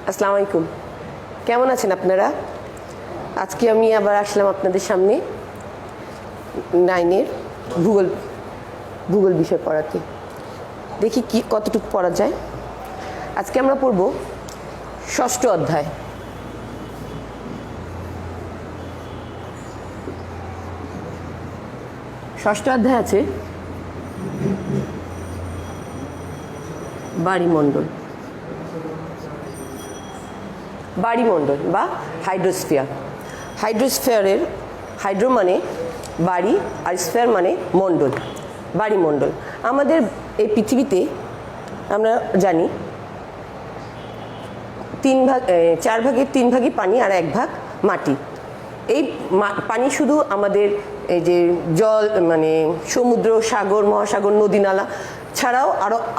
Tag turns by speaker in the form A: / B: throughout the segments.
A: আসসালামু আলাইকুম। কেমন আছেন আপনারা? আজকে আমি আবার আসলাম আপনাদের সামনে 9-এর ভূগোল বিষয় পড়াতে। দেখি কি কতটুকু পড়া যায়। আজকে আমরা পড়ব 6ষ্ঠ অধ্যায়। ষষ্ঠ অধ্যায় আছে বায়ুমণ্ডল বা হাইড্রোস্ফিয়ার। হাইড্রোস্ফিয়ারের হাইড্রো মানে বাড়ি আর স্ফিয়ার মানে মণ্ডল, বায়ুমণ্ডল। আমাদের এই পৃথিবীতে আমরা জানি 4 ভাগের 3 ভাগই পানি আর 1 ভাগ মাটি। এই পানি শুধু আমাদের এই যে জল মানে সমুদ্র, সাগর, মহাসাগর, নদী নালা ছাড়াও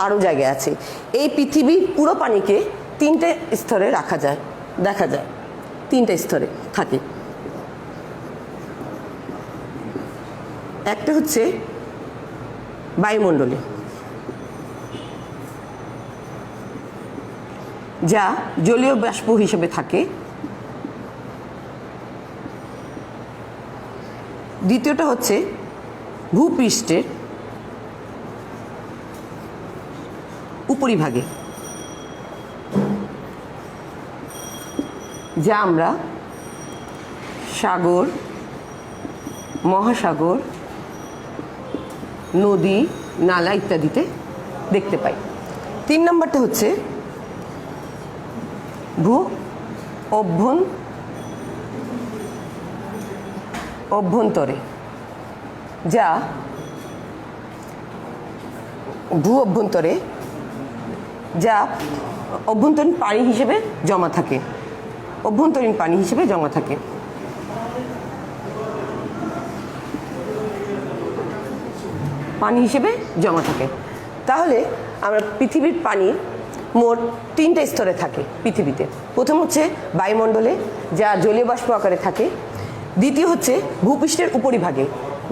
A: আরও জায়গায় আছে। এই পৃথিবীর পুরো পানিকে 3টে স্তরে দেখা যায় 3টে স্তরে থাকে। একটা হচ্ছে বায়ুমণ্ডলে, যা জলীয় বাষ্প হিসেবে থাকে। দ্বিতীয়টা হচ্ছে ভূপৃষ্ঠের উপরিভাগে, যা আমরা সাগর, মহাসাগর, নদী, নালা ইত্যাদিতে দেখতে পাই। 3 নম্বরটা হচ্ছে অভ্যন্তরে, যা অভ্যন্তরীণ পানি হিসেবে জমা থাকে। তাহলে আমরা পৃথিবীর পানির মোট 3টে স্তরে থাকে পৃথিবীতে। প্রথম হচ্ছে বায়ুমণ্ডলে, যা জলীয় বাষ্প আকারে থাকে। দ্বিতীয় হচ্ছে ভূপৃষ্ঠের উপরিভাগে,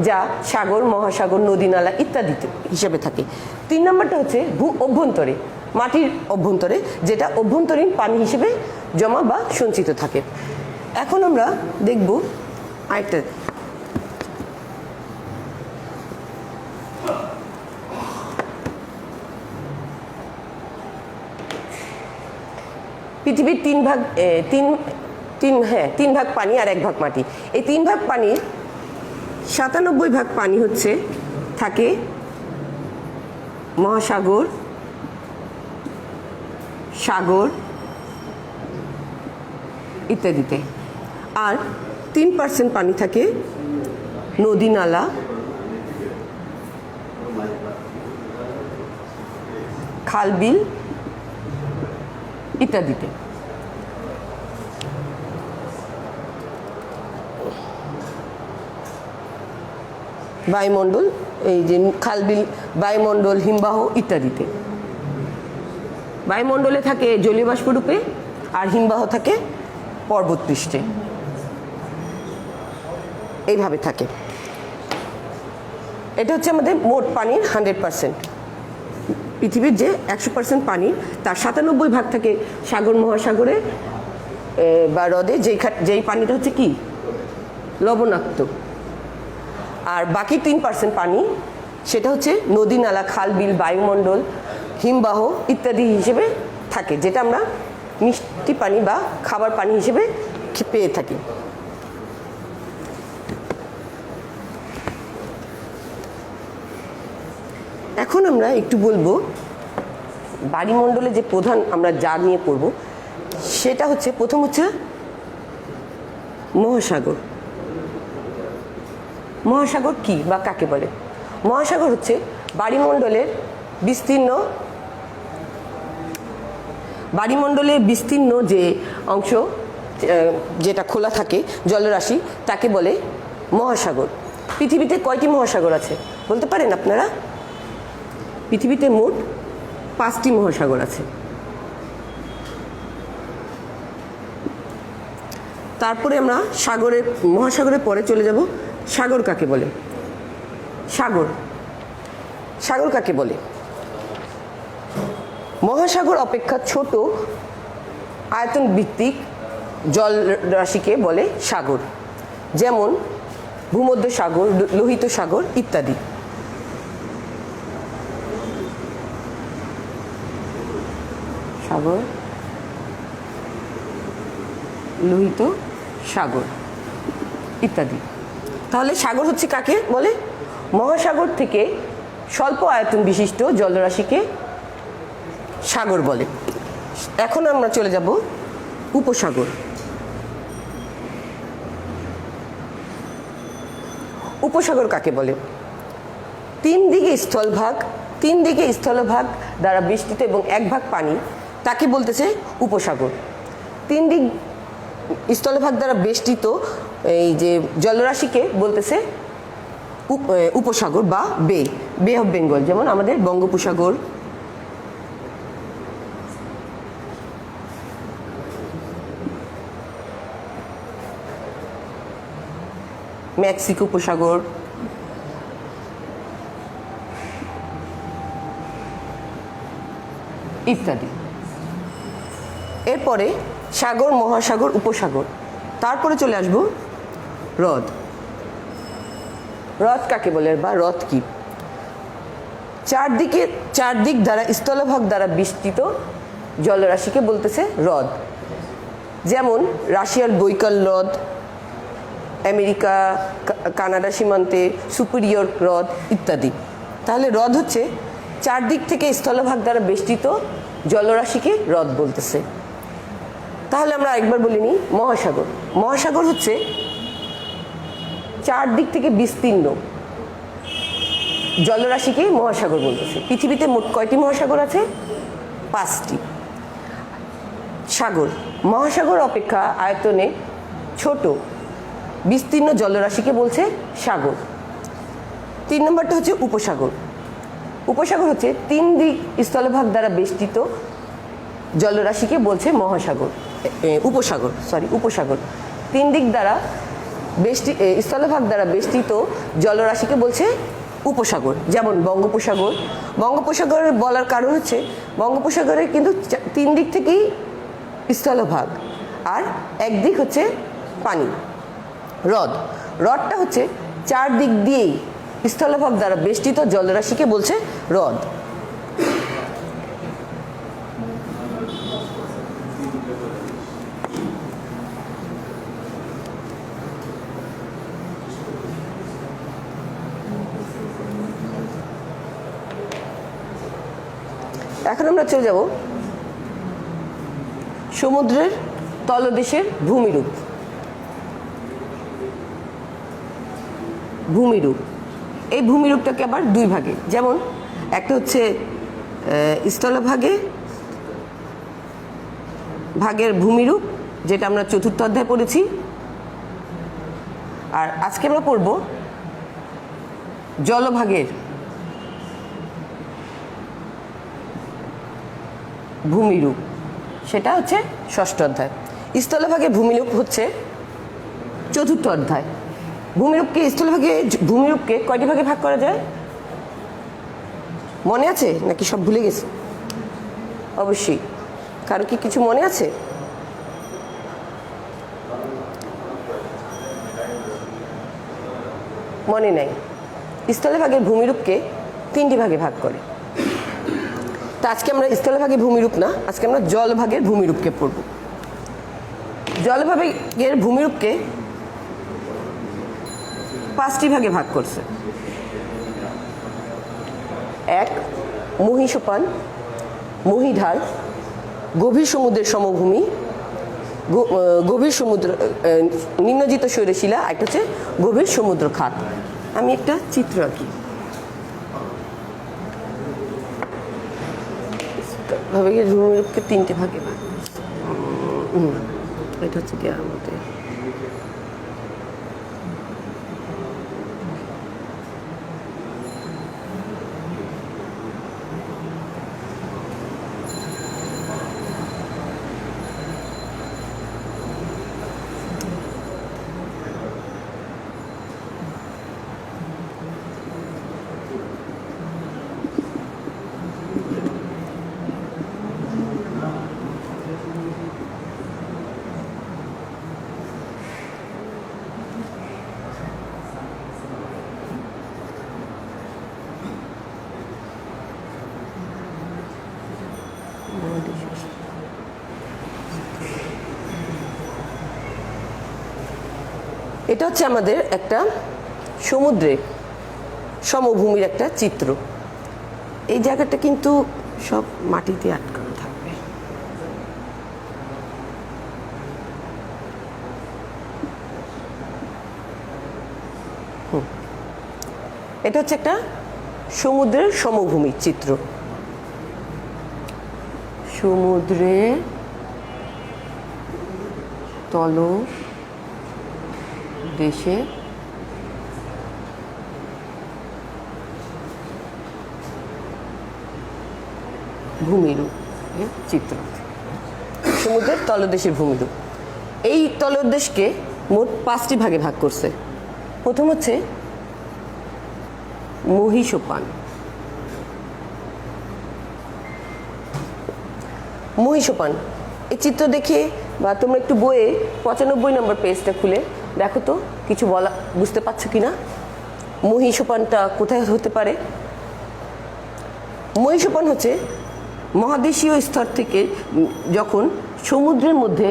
A: যা সাগর, মহাসাগর, নদী নালা ইত্যাদিতে হিসেবে থাকে। 3 নম্বরটা হচ্ছে অভ্যন্তরে, মাটির অভ্যন্তরে, যেটা অভ্যন্তরীণ পানি হিসেবে জমা বা সঞ্চিত থাকে। এখন আমরা দেখব আরেকটা। পৃথিবীর 3 ভাগ পানি আর 1 ভাগ মাটি। এই 3 ভাগ পানির 97 ভাগ পানি থাকে মহাসাগর, সাগর ইত্যাদিতে, আর 3% পানি থাকে নদী, নালা, খাল, বিল ইত্যাদিতে। বায়ুমণ্ডল, এই যে খাল, বিল, বায়ুমণ্ডল, হিমবাহ ইত্যাদিতে। বায়ুমণ্ডলে থাকে জলীয় বাষ্প রূপে, আর হিমবাহ থাকে পর্বতপৃষ্ঠে। এইভাবে থাকে। এটা হচ্ছে আমাদের মোট পানির 100%। পৃথিবীর যে 100% পানি, তার 97 ভাগ থাকে সাগর, মহাসাগরে বা হ্রদে, যেই পানিটা হচ্ছে কি লবণাক্ত। আর বাকি 3% পানি, সেটা হচ্ছে নদী, নালা, খাল, বিল, বায়ুমণ্ডল, হিমবাহ ইত্যাদি হিসেবে থাকে, যেটা আমরা মিষ্টি পানি বা খাবার পানি হিসেবে পেয়ে থাকি। এখন আমরা একটু বলবো বায়ুমণ্ডলে যে প্রধান আমরা যা নিয়ে পড়ব, সেটা হচ্ছে প্রথম হচ্ছে মহাসাগর। মহাসাগর কি বা কাকে বলে? মহাসাগর হচ্ছে বায়ুমণ্ডলের বিস্তীর্ণ যে অংশ, যেটা খোলা থাকে জলরাশি, তাকে বলে মহাসাগর। পৃথিবীতে কয়টি মহাসাগর আছে বলতে পারেন আপনারা? পৃথিবীতে মোট 5টি মহাসাগর আছে। তারপরে আমরা মহাসাগরের পরে চলে যাব সাগর কাকে বলে। সাগর কাকে বলে? মহাসাগর অপেক্ষা ছোট আয়তন ভিত্তিক জল রাশিকে বলে সাগর, যেমন ভূমধ্য সাগর, লোহিত সাগর ইত্যাদি। সাগর, লোহিত সাগর ইত্যাদি। তাহলে সাগর হচ্ছে কাকে বলে? মহাসাগর থেকে স্বল্প আয়তন বিশিষ্ট জলরাশিকে সাগর বলে। এখন আমরা চলে যাব উপসাগর। উপসাগর কাকে বলে? তিন দিকে স্থলভাগ দ্বারা বেষ্টিত এবং এক ভাগ পানি, তাকে বলতেছে উপসাগর। তিন দিক স্থলভাগ দ্বারা বেষ্টিত এই যে জলরাশিকে বলতেছে উপসাগর বা বে অফ বেঙ্গল, যেমন আমাদের বঙ্গোপসাগর, মেক্সিকো উপসাগর, ইত্যাদি। এরপরে সাগর, মহাসাগর, উপসাগর। তারপরে চলে আসব হ্রদ। হ্রদ কাকে বলে বা হ্রদ কি? চারদিক দ্বারা স্থলভাগ দ্বারা বিস্তৃত জলরাশিকে বলতেছে হ্রদ, যেমন রাশিয়ার বৈকাল হ্রদ, আমেরিকা কানাডা সীমান্তে সুপিরিয়র হ্রদ ইত্যাদি। তাহলে হ্রদ হচ্ছে চারদিক থেকে স্থলভাগ দ্বারা বেষ্টিত জলরাশিকে হ্রদ বলতেছে। তাহলে আমরা একবার বলিনি মহাসাগর। মহাসাগর হচ্ছে চারদিক থেকে বিস্তীর্ণ জলরাশিকে মহাসাগর বলতেছে। পৃথিবীতে মোট কয়টি মহাসাগর আছে? 5টি। সাগর, মহাসাগর অপেক্ষা আয়তনে ছোট বিস্তীর্ণ জলরাশিকে বলছে সাগর। 3 নম্বরটা হচ্ছে উপসাগর। উপসাগর হচ্ছে তিন দিক স্থলভাগ দ্বারা বেষ্টিত জলরাশিকে বলছে উপসাগর। তিন দিক দ্বারা স্থলভাগ দ্বারা বেষ্টিত জলরাশিকে বলছে উপসাগর, যেমন বঙ্গোপসাগর। বঙ্গোপসাগরের বলার কারণ হচ্ছে বঙ্গোপসাগরের কিন্তু 3 দিক থেকেই স্থলভাগ আর একদিক হচ্ছে পানি। হ্রদটা হচ্ছে 4 দিক দিয়েই স্থলভাগ দ্বারা বেষ্টিত জলরাশিকে বলছে হ্রদ। এখন আমরা চলে যাব সমুদ্রের তলদেশের ভূমিরূপ। এই ভূমিরূপটাকে আবার 2 ভাগে, যেমন একটা হচ্ছে ভাগের ভূমিরূপ, যেটা আমরা 4র্থ অধ্যায়ে পড়েছি। আর আজকে আমরা পড়ব জলভাগের ভূমিরূপ, সেটা হচ্ছে 6ষ্ঠ অধ্যায়। স্থলভাগের ভূমিরূপ হচ্ছে 4র্থ অধ্যায়। ভূমিরূপকে কয়টি ভাগে ভাগ করা যায় মনে আছে নাকি সব ভুলে গেছে? অবশ্যই। কারো কি কিছু মনে আছে? মনে নাই? স্থলভাগের ভূমিরূপকে 3টি ভাগে ভাগ করে। তা আজকে আমরা স্থলভাগের ভূমিরূপ না, আজকে আমরা জলভাগের ভূমিরূপকে পড়ব। জলভাগের ভূমিরূপকে 5টি ভাগে ভাগ করছে। 1 মহীসোপান, মহীঢাল, গভীর সমুদ্রের সমভূমি, গভীর সমুদ্র নিম্নজিত শৈলশিলা, একটা হচ্ছে গভীর সমুদ্র খাত। আমি একটা চিত্র আঁকি। ভূমিরূপকে 3টে ভাগে ভাগ, এটা হচ্ছে কি আমাদের এটা হচ্ছে আমাদের একটা সমুদ্রের সমভূমির একটা চিত্র। এই জায়গাটা কিন্তু সব মাটিতে আটকানো থাকবে। এটা হচ্ছে একটা সমুদ্রের সমভূমির চিত্র। সমুদ্রের তলদেশে ভূমিরূপ চিত্র। সমুদ্রের তলদেশের ভূমিরূপ। এই তলদেশকে মোট 5টি ভাগে ভাগ করছে। প্রথম হচ্ছে মহীসোপান। মহীসোপান এই চিত্র দেখে বা তোমরা একটু বইয়ে 95 নম্বর পেজটা খুলে দেখো তো কিছু বলা বুঝতে পারছো কিনা। মহীসোপানটা কোথায় হতে পারে? মহীসোপান হচ্ছে মহাদেশীয় স্তর থেকে যখন সমুদ্রের মধ্যে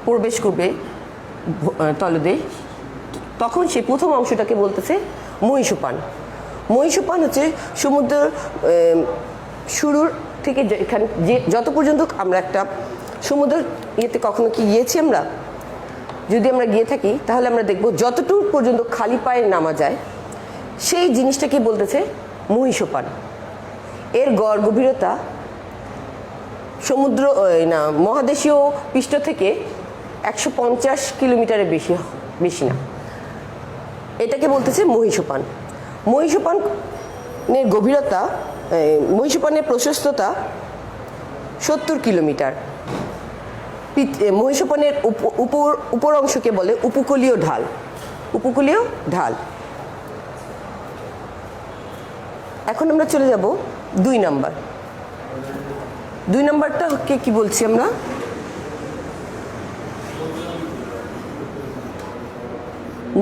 A: প্রবেশ করবে তলদেশ, তখন সে প্রথম অংশটাকে বলতেছে মহীসোপান। মহীসোপান হচ্ছে সমুদ্রের শুরুর থেকে এখানে যে যত পর্যন্ত আমরা একটা সমুদ্র ইয়েতে কখনো কি গিয়েছি আমরা? যদি আমরা গিয়ে থাকি তাহলে আমরা দেখব যতটুকু পর্যন্ত খালি পায়ে নামা যায় সেই জিনিসটাকে বলতেছে মহীসোপান। এর গড় গভীরতা সমুদ্র না মহাদেশীয় পৃষ্ঠ থেকে 150 কিলোমিটারের বেশি না। এটাকে বলতেছে মহীসোপান। মহীসোপানের গভীরতা, মহীসোপানের প্রশস্ততা 70 কিলোমিটার। মহীসোপানের উপর অংশকে বলে উপকূলীয় ঢাল। উপকূলীয় ঢাল। এখন আমরা চলে যাব 2 নাম্বার। 2 নাম্বারটাকে কি বলছি আমরা?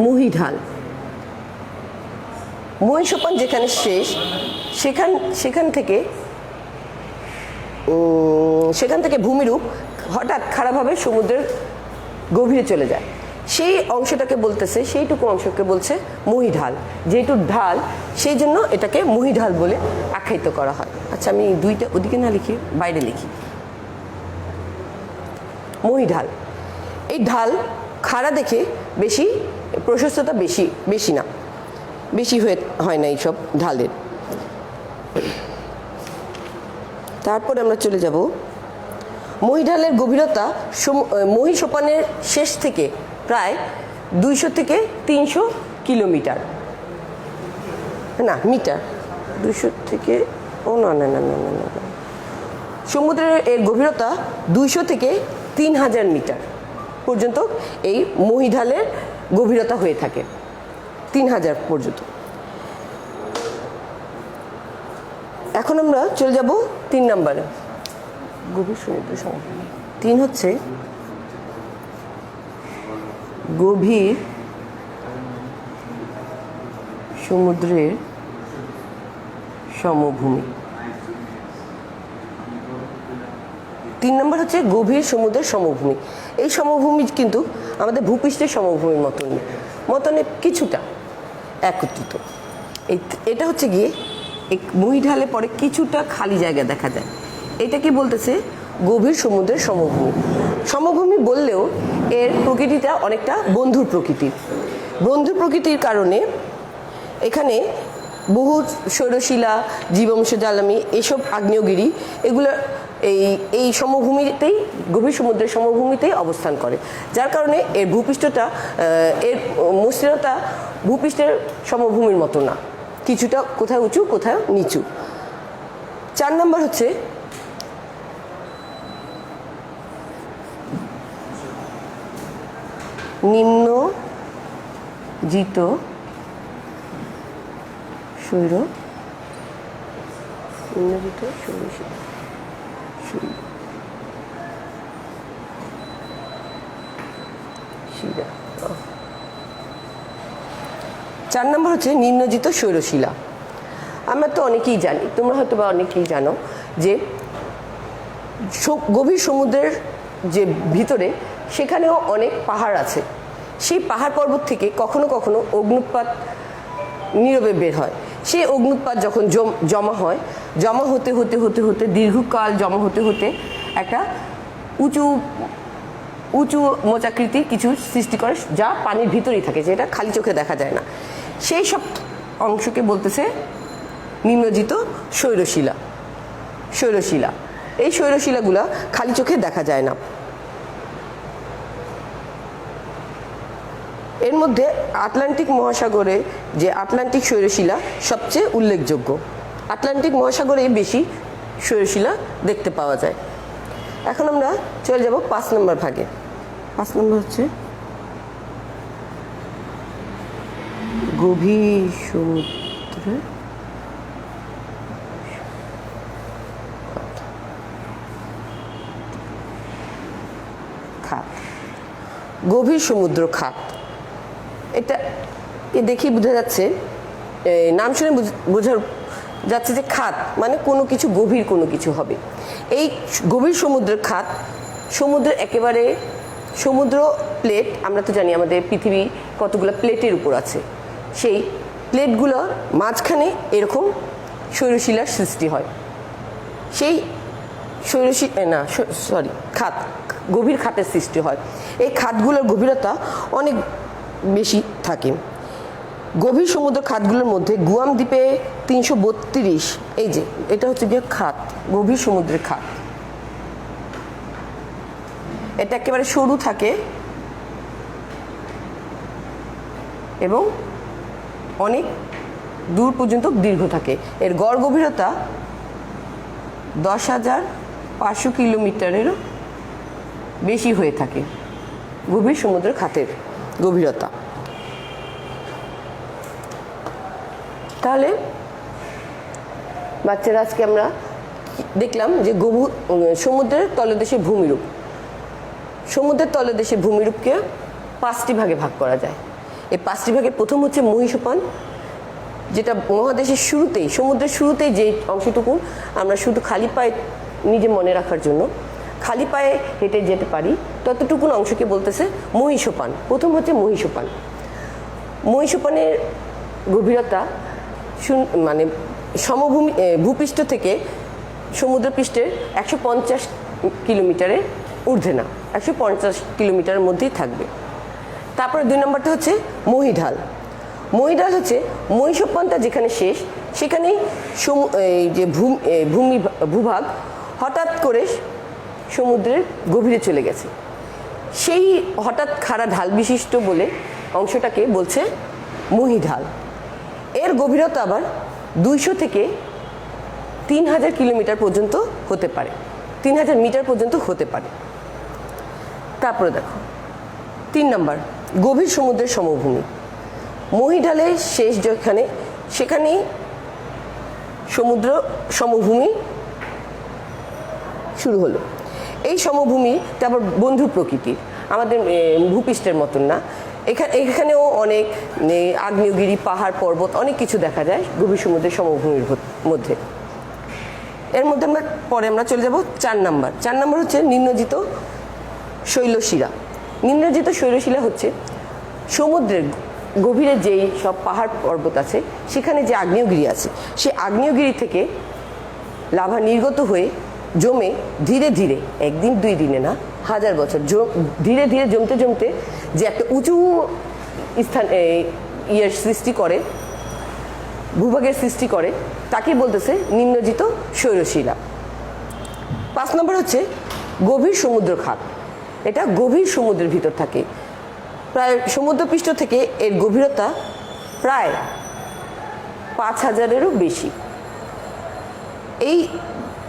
A: মহীঢাল। মহীসোপান যেখানে শেষ সেখান থেকে ভূমিরূপ হঠাৎ খারাপভাবে সমুদ্রের গভীরে চলে যায়। সেই অংশটাকে বলতেছে, সেইটুকু অংশকে বলছে মহীঢাল। যেহেতু ঢাল সেই জন্য এটাকে মহীঢাল বলে আখ্যায়িত করা হয়। আচ্ছা, আমি 2টা ওদিকে না লিখি, বাইরে লিখি। মহীঢাল, এই ঢাল খাড়া দেখে বেশি প্রশস্ততা বেশি না, বেশি হয় না এইসব ঢালের। তারপরে আমরা চলে যাব মহীঢালের গভীরতা মহীসোপানের শেষ থেকে প্রায় 200 থেকে 300 কিলোমিটার, না মিটার, 200 থেকে সমুদ্রের এর গভীরতা 200 থেকে 3000 মিটার পর্যন্ত এই মহীঢালের গভীরতা হয়ে থাকে, 3000 পর্যন্ত। এখন আমরা চলে যাব 3 নম্বরে। গভীর সমুদ্র সমভূমি। 3 হচ্ছে গভীর সমুদ্রের সমভূমি। 3 নম্বর হচ্ছে গভীর সমুদ্রের সমভূমি। এই সমভূমি কিন্তু আমাদের ভূপৃষ্ঠের সমভূমির মতনে কিছুটা একত্রিত। এটা হচ্ছে গিয়ে মহীঢালে পরে কিছুটা খালি জায়গা দেখা যায়। এটাকে বলতেছে গভীর সমুদ্রের সমভূমি। সমভূমি বললেও এর প্রকৃতিটা অনেকটা বন্ধুর প্রকৃতির। বন্ধুর প্রকৃতির কারণে এখানে বহু সৌরশিলা, জীবাংশ জ্বালানি, এসব আগ্নেয়গিরি এগুলো এই সমভূমিতেই, গভীর সমুদ্রের সমভূমিতেই অবস্থান করে। যার কারণে এর ভূপৃষ্ঠটা, এর মসৃণতা ভূপৃষ্ঠের সমভূমির মতো না, কিছুটা কোথাও উঁচু কোথাও নিচু। 4 নম্বর হচ্ছে নিম্নজিত শিলা। 4 নম্বর হচ্ছে নিম্নজিত সৌরশিলা। আমরা তো অনেকেই জানি, তোমরা হয়তো বা অনেকেই জানো যে গভীর সমুদ্রের যে ভিতরে সেখানেও অনেক পাহাড় আছে। সেই পাহাড় পর্বত থেকে কখনো কখনো অগ্নুৎপাত নীরবে বের হয়। সেই অগ্নুৎপাত যখন জমা হয়, জমা হতে হতে হতে হতে দীর্ঘকাল জমা হতে হতে একটা উঁচু উঁচু মোচাকৃতির কিছু সৃষ্টি করে, যা পানির ভিতরেই থাকে, যেটা খালি চোখে দেখা যায় না। সেই সব অংশকে বলতেছে নিম্নজিত শৈলশিলা। শৈলশিলা, এই শৈলশিলাগুলা খালি চোখে দেখা যায় না। এর মধ্যে আটলান্টিক মহাসাগরে যে আটলান্টিক শৈলশিলা সবচেয়ে উল্লেখযোগ্য। আটলান্টিক মহাসাগরে বেশি শৈলশিলা দেখতে পাওয়া যায়। এখন আমরা চলে যাব 5 নম্বর ভাগে। 5 নম্বর হচ্ছে গভীর সমুদ্রে খাত। গভীর সমুদ্র খাত, এটা দেখেই বোঝা যাচ্ছে, নাম শুনে বোঝা যাচ্ছে যে খাত মানে কোনো কিছু গভীর কোনো কিছু হবে। এই গভীর সমুদ্রের খাত, সমুদ্রের একেবারে সমুদ্র প্লেট, আমরা তো জানি আমাদের পৃথিবী কতগুলো প্লেটের উপর আছে, সেই প্লেটগুলোর মাঝখানে এরকম শৈলশিলার সৃষ্টি হয়। সেই খাত, গভীর খাতের সৃষ্টি হয়। এই খাতগুলোর গভীরতা অনেক বেশি থাকে। গভীর সমুদ্র খাতগুলোর মধ্যে গুয়াম দ্বীপে 332, এই যে এটা হচ্ছে গিয়ে খাত, গভীর সমুদ্রের খাত। এটা একেবারে সরু থাকে এবং অনেক দূর পর্যন্ত দীর্ঘ থাকে। এর গড় গভীরতা 10,500 কিলোমিটারেরও বেশি হয়ে থাকে গভীর সমুদ্র খাতের গভীরতা। তাহলে বাচ্চারা, আজকে আমরা দেখলাম যে সমুদ্রের তলদেশে ভূমিরূপ। সমুদ্রের তলদেশে ভূমিরূপকে 5টি ভাগে ভাগ করা যায়। এই 5টি ভাগের প্রথম হচ্ছে মহীসোপান, যেটা মহাদেশের শুরুতেই, সমুদ্রের শুরুতেই যে অংশটুকু আমরা শুধু খালি পায়ে নিজে মনে রাখার জন্য খালি পায়ে হেঁটে যেতে পারি, ততটুকুন অংশকে বলতেছে মহীসোপান। প্রথম হচ্ছে মহীসোপান। মহীসোপানের গভীরতা মানে সমভূমি ভূপৃষ্ঠ থেকে সমুদ্রপৃষ্ঠের 150 কিলোমিটারের ঊর্ধ্বে না, 150 কিলোমিটারের মধ্যেই থাকবে। তারপরে 2 নম্বরটা হচ্ছে মহীঢাল। মহীঢাল হচ্ছে মহীসোপানটা যেখানে শেষ, সেখানেই এই যে ভূভাগ হঠাৎ করে সমুদ্রের গভীরে চলে গেছে। সেই হঠাৎ খাড়া ঢাল বিশিষ্ট বলে অংশটাকে বলছে মহীঢাল। এর গভীরতা আবার 200 থেকে 3000 কিলোমিটার পর্যন্ত হতে পারে, 3000 মিটার পর্যন্ত হতে পারে। তারপরে দেখো 3 নম্বর, গভীর সমুদ্রের সমভূমি। মহীঢালের শেষ যেখানে, সেখানেই সমুদ্র সমভূমি শুরু হলো। এই সমভূমিটা আবার বন্ধু প্রকৃতির, আমাদের ভূপৃষ্ঠের মতন না। এখানেও অনেক আগ্নেয়গিরি, পাহাড়, পর্বত, অনেক কিছু দেখা যায় গভীর সমুদ্রের সমভূমির মধ্যে। এর মধ্যে আমরা চলে যাব 4 নম্বর। 4 নম্বর হচ্ছে নিম্নজিত শৈলশিলা। নিম্নজিত শৈলশিলা হচ্ছে সমুদ্রের গভীরে যেই সব পাহাড় পর্বত আছে, সেখানে যে আগ্নেয়গিরি আছে, সেই আগ্নেয়গিরি থেকে লাভা নির্গত হয়ে জমে ধীরে ধীরে, একদিন 2 দিনে না, 1000 বছর ধীরে ধীরে জমতে জমতে যে একটা উঁচু স্থান সৃষ্টি করে, ভূভাগের সৃষ্টি করে, তাকে বলতেছে নিম্নজিত শৈলশিলা। 5 নম্বর হচ্ছে গভীর সমুদ্র খাত। এটা গভীর সমুদ্রের ভিতর থাকে, প্রায় সমুদ্রপৃষ্ঠ থেকে এর গভীরতা প্রায় 5000-এরও বেশি।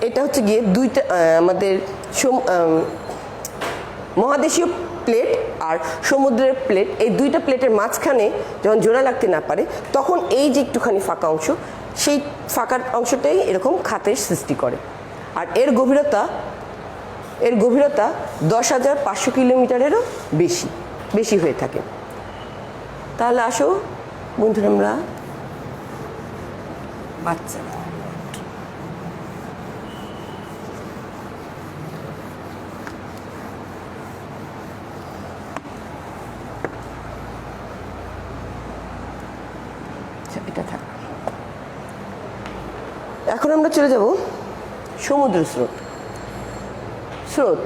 A: এটা হচ্ছে গিয়ে দুইটা আমাদের মহাদেশীয় প্লেট আর সমুদ্রের প্লেট, এই দুইটা প্লেটের মাঝখানে যখন জোড়া লাগতে না পারে, তখন এই যে একটুখানি ফাঁকা অংশ, সেই ফাঁকা অংশটাই এরকম খাতের সৃষ্টি করে। আর এর গভীরতা 10,500 কিলোমিটারেরও বেশি হয়ে থাকে। তাহলে আসো বন্ধুরা, আমরা বাচ্চা এটা থাক। এখন আমরা চলে যাব সমুদ্র স্রোত। স্রোত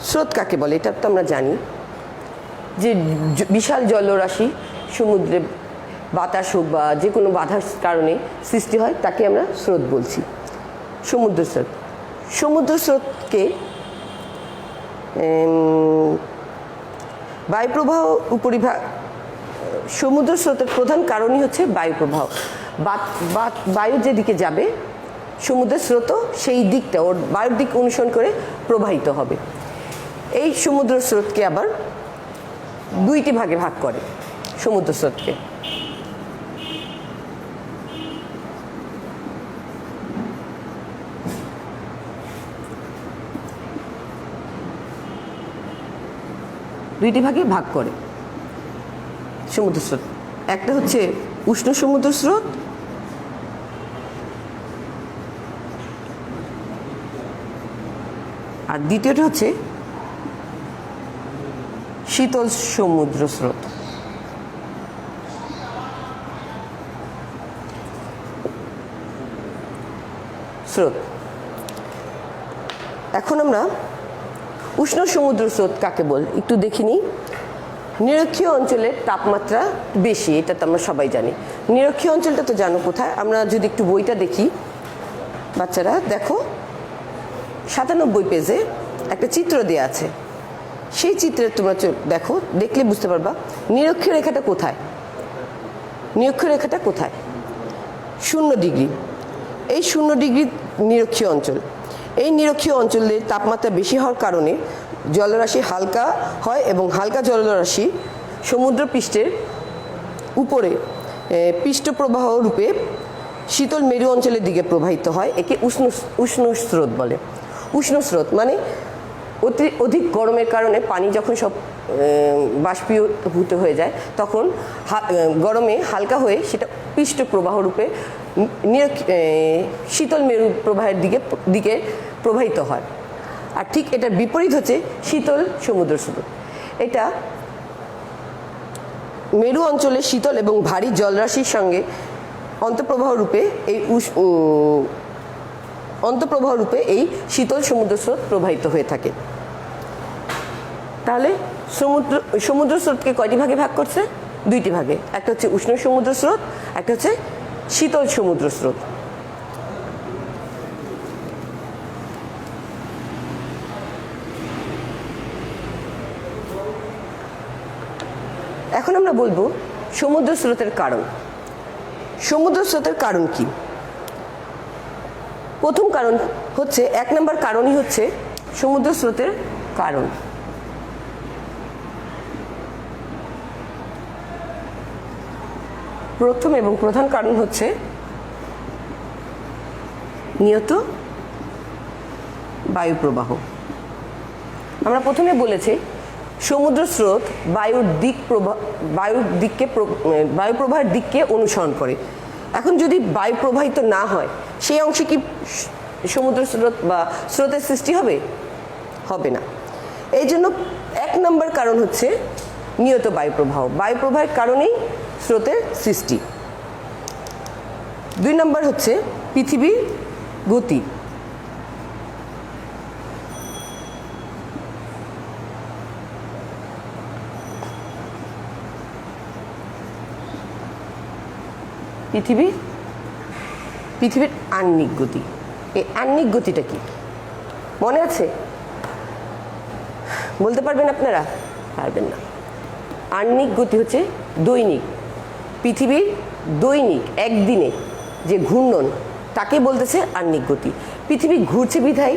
A: স্রোত কাকে বলে এটা তো আমরা জানি, যে বিশাল জলরাশি সমুদ্রে বাতাস হোক বা যে কোনো বাধার কারণে সৃষ্টি হয় তাকে আমরা স্রোত বলছি। সমুদ্র স্রোত, সমুদ্র স্রোতকে বায়ুপ্রবাহ উপরিভাগ, সমুদ্র স্রোতের প্রধান কারণই হচ্ছে বায়ুপ্রবাহ। বায়ু যেদিকে যাবে সমুদ্রের স্রোতও সেই দিকটা ওর বায়ুর দিক অনুসরণ করে প্রবাহিত হবে। এই সমুদ্র স্রোতকে আবার দুইটি ভাগে ভাগ করে। সমুদ্র স্রোতকে দুইটি ভাগে ভাগ করে সমুদ্র স্রোত। একটা হচ্ছে উষ্ণ সমুদ্র স্রোত, আর দ্বিতীয়টা হচ্ছে শীতল সমুদ্র স্রোত। এখন আমরা উষ্ণ সমুদ্র স্রোত কাকে বল একটু দেখিনি। নিরক্ষীয় অঞ্চলের তাপমাত্রা বেশি, এটা তো আমরা সবাই জানি। নিরক্ষীয় অঞ্চলটা তো জানো কোথায়, আমরা যদি একটু বইটা দেখি, বাচ্চারা দেখো 97 পেজে একটা চিত্র দেওয়া আছে। সেই চিত্রে তোমরা দেখো, দেখলে বুঝতে পারবা নিরক্ষীয় রেখাটা কোথায়। নিরক্ষীয় রেখাটা কোথায়? 0 ডিগ্রি। এই 0 ডিগ্রি নিরক্ষীয় অঞ্চল। এই নিরক্ষীয় অঞ্চলে তাপমাত্রা বেশি হওয়ার কারণে জলরাশি হালকা হয় এবং হালকা জলরাশি সমুদ্র পৃষ্ঠের উপরে পৃষ্ঠপ্রবাহ রূপে শীতল মেরু অঞ্চলের দিকে প্রবাহিত হয়। একে উষ্ণ স্রোত বলে। উষ্ণ স্রোত মানে অধিক গরমের কারণে পানি যখন সব বাষ্পীভূত হয়ে যায় তখন গরমে হালকা হয়ে সেটা পৃষ্ঠপ্রবাহ রূপে শীতল মেরু প্রবাহের দিকে প্রবাহিত হয়। আর ঠিক এটার বিপরীত হচ্ছে শীতল সমুদ্র স্রোত। এটা মেরু অঞ্চলে শীতল এবং ভারী জলরাশির সঙ্গে অন্তঃপ্রবাহ রূপে এই শীতল সমুদ্র স্রোত প্রবাহিত হয়ে থাকে। তাহলে সমুদ্র স্রোতকে কয়টি ভাগে ভাগ করছে? দুইটি ভাগে। একটা হচ্ছে উষ্ণ সমুদ্র স্রোত, একটা হচ্ছে শীতল সমুদ্র স্রোত। এখন আমরা বলবো সমুদ্র স্রোতের কারণ। সমুদ্র স্রোতের কারণ কি? প্রথম কারণ হচ্ছে, 1 নম্বর কারণই হচ্ছে সমুদ্র স্রোতের কারণ। প্রথম এবং প্রধান কারণ হচ্ছে নিয়ত বায়ুপ্রবাহ। আমরা প্রথমে বলেছি সমুদ্র স্রোত বায়ু প্রবাহের দিককে অনুসরণ করে। এখন যদি বায়ু প্রবাহিত না হয় সেই অংশে কি সমুদ্র স্রোত বা স্রোতের সৃষ্টি হবে? হবে না। এই জন্য 1 নম্বর কারণ হচ্ছে নিয়ত বায়ুপ্রবাহ। বায়ুপ্রবাহের কারণেই স্রোতের সৃষ্টি। 2 নম্বর হচ্ছে পৃথিবীর গতি। পৃথিবীর আহ্নিক গতি। এই আহ্নিক গতিটা কি মনে আছে? বলতে পারবেন আপনারা? পারবেন না। আহ্নিক গতি হচ্ছে দৈনিক, পৃথিবীর দৈনিক একদিনে যে ঘূর্ণন তাকে বলতেছে আহ্নিক গতি। পৃথিবী ঘুরছে বিধায়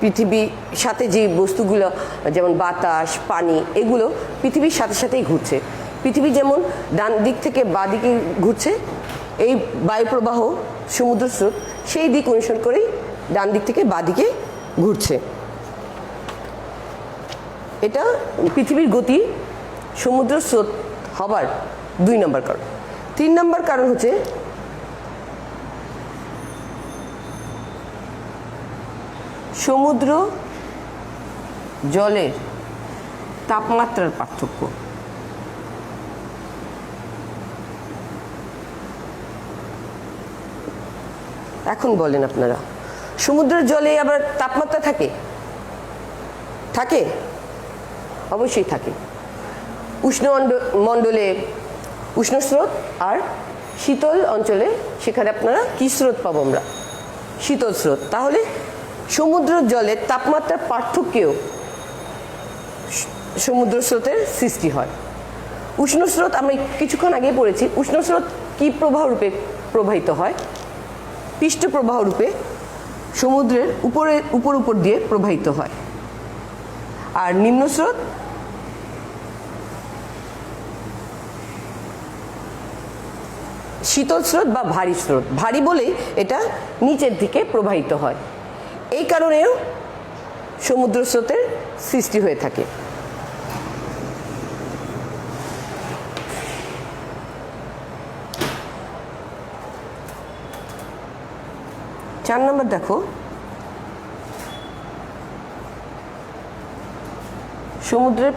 A: পৃথিবীর সাথে যে বস্তুগুলো যেমন বাতাস, পানি, এগুলো পৃথিবীর সাথে সাথেই ঘুরছে। পৃথিবী যেমন ডান দিক থেকে বাঁ দিকে ঘুরছে, এই বায়ুপ্রবাহ সমুদ্র স্রোত সেই দিক অনুসরণ করেই ডান দিক থেকে বাঁ দিকে ঘুরছে। এটা পৃথিবীর গতি সমুদ্র স্রোত হবার 2 নম্বর কারণ। 3 নম্বর কারণ হচ্ছে সমুদ্র জলের তাপমাত্রার পার্থক্য। এখন বলেন আপনারা, সমুদ্রের জলে আবার তাপমাত্রা থাকে? থাকে, অবশ্যই থাকে। উষ্ণ মণ্ডলে উষ্ণ স্রোত, আর শীতল অঞ্চলে সেখানে আপনারা কি স্রোত পাবো আমরা? শীতল স্রোত। তাহলে সমুদ্রের জলের তাপমাত্রার পার্থক্যেও সমুদ্র স্রোতের সৃষ্টি হয়। উষ্ণ স্রোত আমরা কিছুক্ষণ আগে পড়েছি। উষ্ণ স্রোত কি প্রবাহ রূপে প্রবাহিত হয়? পৃষ্ঠ প্রবাহ রূপে সমুদ্রের উপর দিয়ে প্রবাহিত হয়। আর নিম্ন স্রোত শীতল স্রোত বা ভারী স্রোত। ভারী বলেই এটা নিচের দিকে প্রবাহিত হয়। এই কারণেও সমুদ্র স্রোতের সৃষ্টি হয়ে থাকে। চার নম্বর দেখো, সমুদ্রের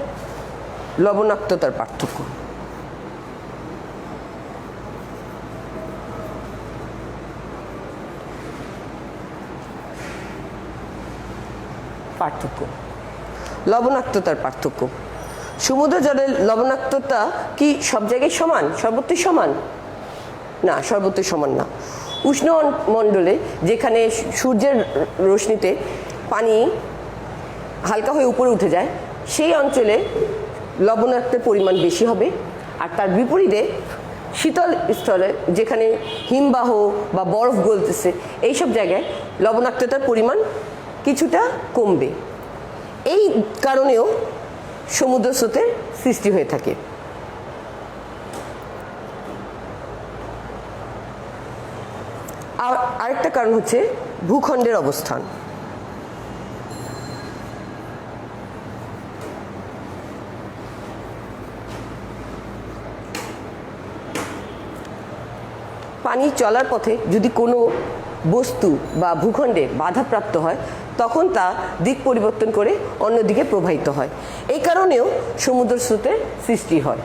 A: লবণাক্ততার পার্থক্য। লবণাক্ততার পার্থক্য। সমুদ্র জলের লবণাক্ততা কি সব জায়গায় সমান, সর্বত্রই সমান? না, সর্বত্রই সমান না। উষ্ণ মণ্ডলে যেখানে সূর্যের রশ্মিতে পানি হালকা হয়ে উপরে উঠে যায়, সেই অঞ্চলে লবণাক্তের পরিমাণ বেশি হবে। আর তার বিপরীতে শীতল স্থলে যেখানে হিমবাহ বা বরফ গলতেছে, এইসব জায়গায় লবণাক্ততার পরিমাণ কিছুটা কমবে। এই কারণেও সমুদ্র স্রোতের সৃষ্টি হয়ে থাকে। আর আরেকটা কারণ হচ্ছে ভূখণ্ডের অবস্থান। পানি চলার পথে যদি কোনো বস্তু বা ভূখণ্ডে বাধাপ্রাপ্ত হয়, তখন তা দিক পরিবর্তন করে অন্যদিকে প্রবাহিত হয়। এই কারণেও সমুদ্র স্রোতের সৃষ্টি হয়।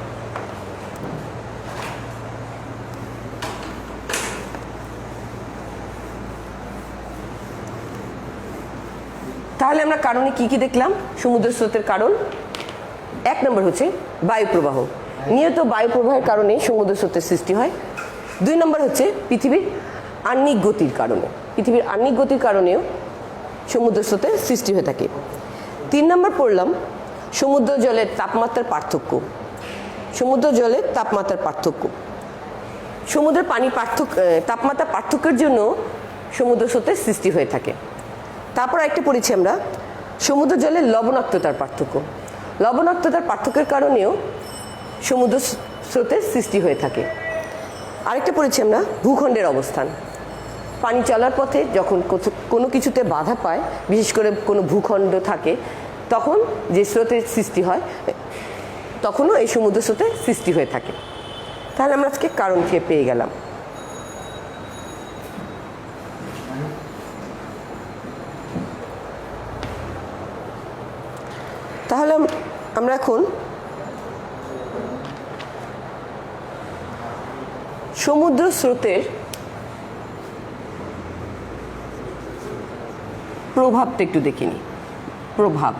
A: তাহলে আমরা কারণে কি কি দেখলাম? সমুদ্র স্রোতের কারণ এক নম্বর হচ্ছে বায়ু প্রবাহ। নিয়ত বায়ু প্রবাহের কারণে সমুদ্র স্রোতের সৃষ্টি হয়। দুই নম্বর হচ্ছে পৃথিবীর আহ্নিক গতির কারণে। পৃথিবীর আহ্নিক গতির কারণেও সমুদ্র স্রোতের সৃষ্টি হয়ে থাকে। তিন নম্বর পড়লাম সমুদ্র জলের তাপমাত্রার পার্থক্য। সমুদ্র জলের তাপমাত্রার পার্থক্য, সমুদ্রের পানি তাপমাত্রা পার্থক্যের জন্য সমুদ্র স্রোতের সৃষ্টি হয়ে থাকে। তারপর একটা পড়েছি আমরা সমুদ্র জলের লবণাক্ততার পার্থক্য। লবণাক্ততার পার্থক্যের কারণেও সমুদ্র স্রোতের সৃষ্টি হয়ে থাকে। আরেকটা পড়েছি আমরা ভূখণ্ডের অবস্থান। পানি চলার পথে যখন কোনো কিছুতে বাধা পায়, বিশেষ করে কোনো ভূখণ্ড থাকে, তখন যে স্রোতের সৃষ্টি হয়, তখনও এই সমুদ্র স্রোতের সৃষ্টি হয়ে থাকে। তাহলে আমরা আজকে কারণ খেয়ে পেয়ে গেলাম। তাহলে আমরা এখন সমুদ্র স্রোতের প্রভাবটা একটু দেখে নিই। প্রভাব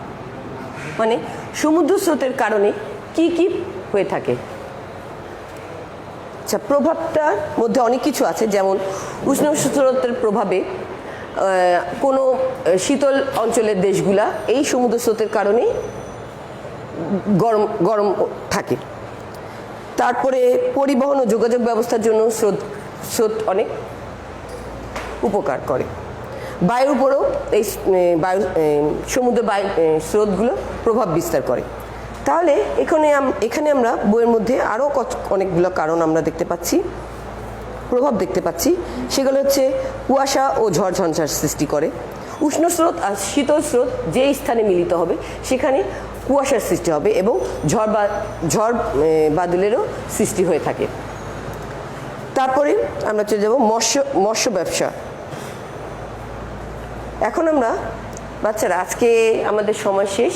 A: মানে সমুদ্র স্রোতের কারণে কি কি হয়ে থাকে। আচ্ছা, প্রভাবটার মধ্যে অনেক কিছু আছে, যেমন উষ্ণ স্রোতের প্রভাবে কোনো শীতল অঞ্চলের দেশগুলা এই সমুদ্র স্রোতের কারণে গরম গরম থাকে। তারপরে পরিবহন ও যোগাযোগ ব্যবস্থার জন্য স্রোত অনেক উপকার করে। বায়ুর উপরেও এই সমুদ্র বায়ু স্রোতগুলো প্রভাব বিস্তার করে। তাহলে এখানে আমরা বইয়ের মধ্যে আরও অনেকগুলো কারণ আমরা দেখতে পাচ্ছি, প্রভাব দেখতে পাচ্ছি। সেগুলো হচ্ছে কুয়াশা ও ঝড়ঝঞ্ঝার সৃষ্টি করে। উষ্ণ স্রোত আর শীতল স্রোত যেই স্থানে মিলিত হবে সেখানে কুয়াশার সৃষ্টি হবে এবং ঝড় বাদলেরও সৃষ্টি হয়ে থাকে। তারপরে আমরা চলে যাব মৎস্য ব্যবসা। এখন আমরা বাচ্চারা, আজকে আমাদের সময় শেষ,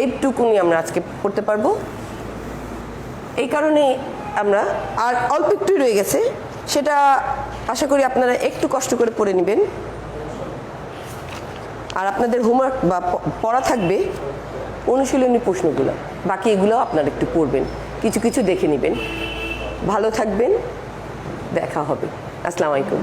A: এইটুকুনি আমরা আজকে পড়তে পারবো। এই কারণে আমরা আর অল্প একটুই রয়ে গেছে, সেটা আশা করি আপনারা একটু কষ্ট করে পড়ে নেবেন। আর আপনাদের হোমওয়ার্ক বা পড়া থাকবে অনুশীলনী প্রশ্নগুলো, বাকি এগুলো আপনারা একটু পড়বেন, কিছু কিছু দেখে নেবেন। ভালো থাকবেন, দেখা হবে। আসসালামু আলাইকুম।